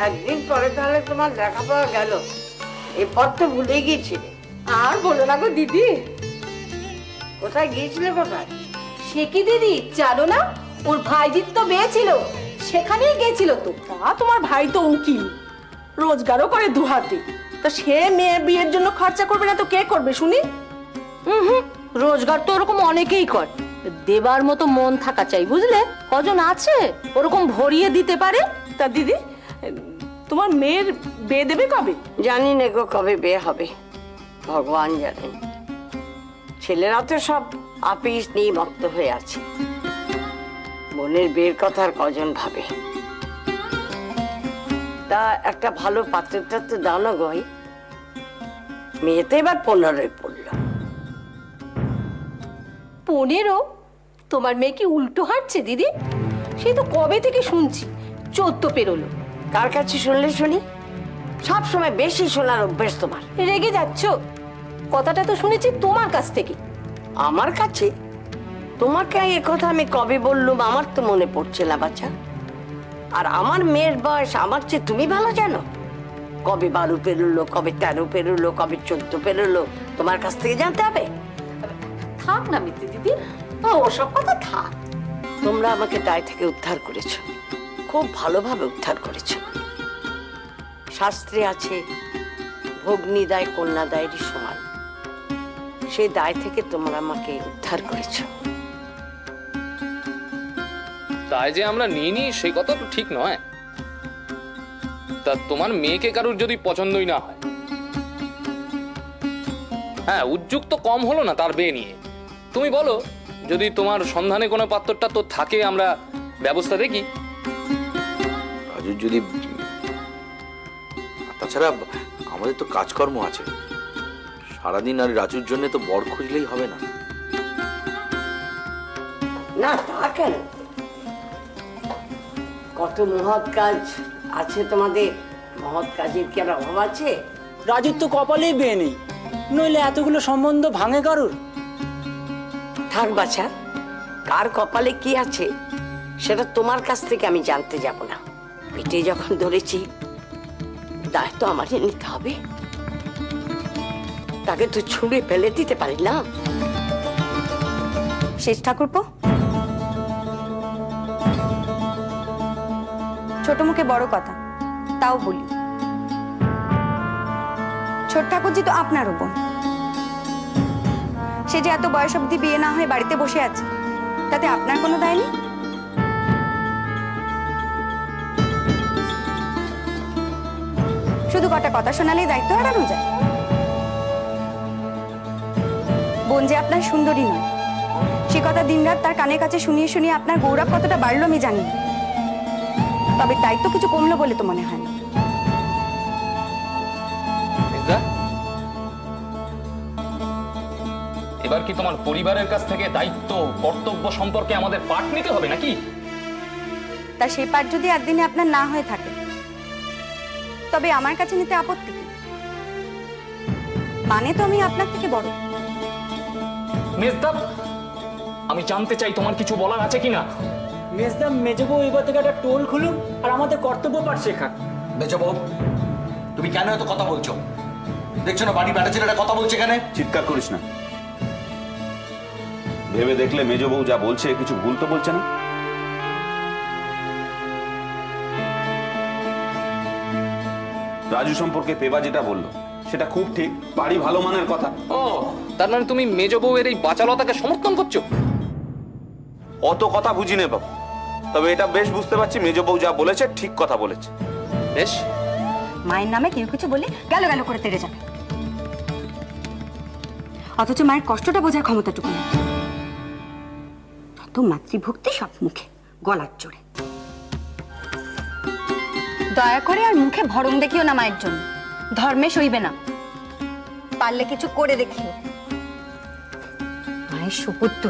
একদিন পরে তাহলে তোমার দেখা পাওয়া গেল, এরপর তো ভুলে গিয়েছিলে। আর বলো না গো দিদি। কোথায় গিয়েছিলে? কোথায়? সে কি দিদি জানো না, ওর ভাইজির তো বিয়ে ছিল, সেখানেই গেছিল তো। তা তোমার ভাই তো উকিল, রোজগারও করে দুহাতে, তা সে মেয়ে বিয়ের জন্য খরচা করবে না তো কে করবে শুনি? রোজগার তো ওরকম অনেকেই করে, দেবার মতো মন থাকা চাই বুঝলে। কজন আছে ওরকম ভরিয়ে দিতে পারে? তা দিদি তোমার মেয়ের বিয়ে দেবে কবে? জানি না গো কবে বিয়ে হবে, ভগবান জানেন। ছেলেরা তো সব আপিস নিয়ে মত্ত হয়ে আছে, বোনের বিয়ের কথা আর কজন ভাবে। তা একটা ভালো পাত্রটা তো দাও না গো। মেয়েতে এবার 15 পড়ল। 15? তোমার মেয়ে কি উল্টো হাঁটছে দিদি? সে তো কবে থেকে শুনছি 14 পেরোলো। কার কাছে শুনলে শুনি? সব সময় বেশি শোনার অভ্যেস তোমার। রেগে যাচ্ছ? কথাটা তো শুনেছি তোমার কাছ থেকে। আমার কাছে? তোমাকে এ কথা আমি কবে বললুম আমার তো মনে পড়ছে না বাচ্চা। আর আমার মেয়ের বয়স আমার চেয়ে তুমি ভালো জানো। কবে 12 পেরোলো, কবে 13 পেরোলো, কবে 14 পেরোলো, তোমার কাছ থেকে জানতে হবে? থাক না মিত্তি দিদি, ওসব কথা থাক। তোমরা আমাকে দায় থেকে উদ্ধার করেছো, খুব ভালোভাবে উদ্ধার করেছো। শাস্ত্রে আছে ভগ্নী দায় কন্যা দায়েরই সমান, সেই দায় থেকে তোমরা আমাকে উদ্ধার করেছো। তাই যে আমরা নিইনি সেই কথা তো ঠিক নয়। তা তোমার মেয়েকে কারুর যদি পছন্দই না হয়, হ্যাঁ উদ্যোগ তো কম হলো না তার বিয়ে নিয়ে। তুমি বলো, যদি তোমার সন্ধানে কোনো পাত্রটা তো থাকে আমরা ব্যবস্থা দেখি। রাজুর যদি, তাছাড়া আমাদের তো কাজকর্ম আছে সারাদিন, আর রাজুর জন্য তো বর খুঁজলেই হবে না। না তা কেন, কত মহৎ কাজ আছে তোমাদের, মহৎ কাজের কি আর অভাব আছে? রাজুর তো কপালেই বিয়ে নেই, নইলে এতগুলো সম্বন্ধ ভাঙে কারুর? থাক বাছা, কার কপালে কি আছে সেটা তোমার কাছ থেকে আমি জানতে যাব না। পেটে যখন ধরেছি দায় তো আমারই নিতে হবে, তাকে তো ছুঁড়ে ফেলে দিতে পারি না। শেষ ঠাকুরপো, ছোট মুখে বড় কথা, তাও বলি। ছোট ঠাকুরজি তো আপনারও বোন, সে যে এত বয়স অবধি বিয়ে না হয়ে বাড়িতে বসে আছে, তাতে আপনার কোনো দায় নেই? শুধু কটা কথা শোনালেই দায়িত্ব হারানো যায়? বোন যে আপনার সুন্দরী নয়, সে কথা দিনরাত তার কানের কাছে শুনিয়ে শুনিয়ে আপনার গৌরব কতটা বাড়লো আমি জানি, তবে দায়িত্ব কিছু কমলো বলে তো মনে হয় না। এবার কি তোমার পরিবারের কাছ থেকে দায়িত্ব কর্তব্য সম্পর্কে আমাদের পাঠ নিতে হবে নাকি? তা সেই পাঠ যদি একদিনে আপনার না হয়ে থাকে, তবে আমার কাছে নিতে আপত্তি কি? মানে তো আমি আপনার থেকে বড়। মেজদা, আমি জানতে চাই তোমার কিছু বলার আছে কিনা। মেজদা, মেজবউ এবার থেকে একটা টোল খুলুক আর আমাদের কর্তব্য পাঠ শেখাক। মেজবউ, তুমি কেন এত কথা বলছো? দেখছো না বাড়ি বেটা ছেলেটা কথা বলছে কেন? চিৎকার করিস না। ভেবে দেখলে মেজ বউ যা বলছে কিছু ভুল তো বলছে না। রাজু সম্পর্কে পেবা যেটা বললো সেটা খুব ঠিক, বাড়ি ভালো মানের কথা। ও, তার মানে তুমি মেজ বউয়ের এই বাচালতাকে সমর্থন করছো? অত কথা বুঝি নে বাবু, তবে এটা বেশ বুঝতে পারছি মেজ বউ যা বলেছে ঠিক কথা বলেছে। বেশ, মায়ের নামে কেউ কিছু বলে গেল গেল করে তেড়ে যাবে, অথচ মায়ের কষ্টটা বোঝার ক্ষমতাটুকু নেই। তত মাতৃভক্তি সব মুখে, গলার জোরে। দয়া করে আর মুখে ভরম দেখিও না মায়ের জন্য, ধর্মে সইবে না। পারলে কিছু করে দেখিও। মায়ের সুপুত্র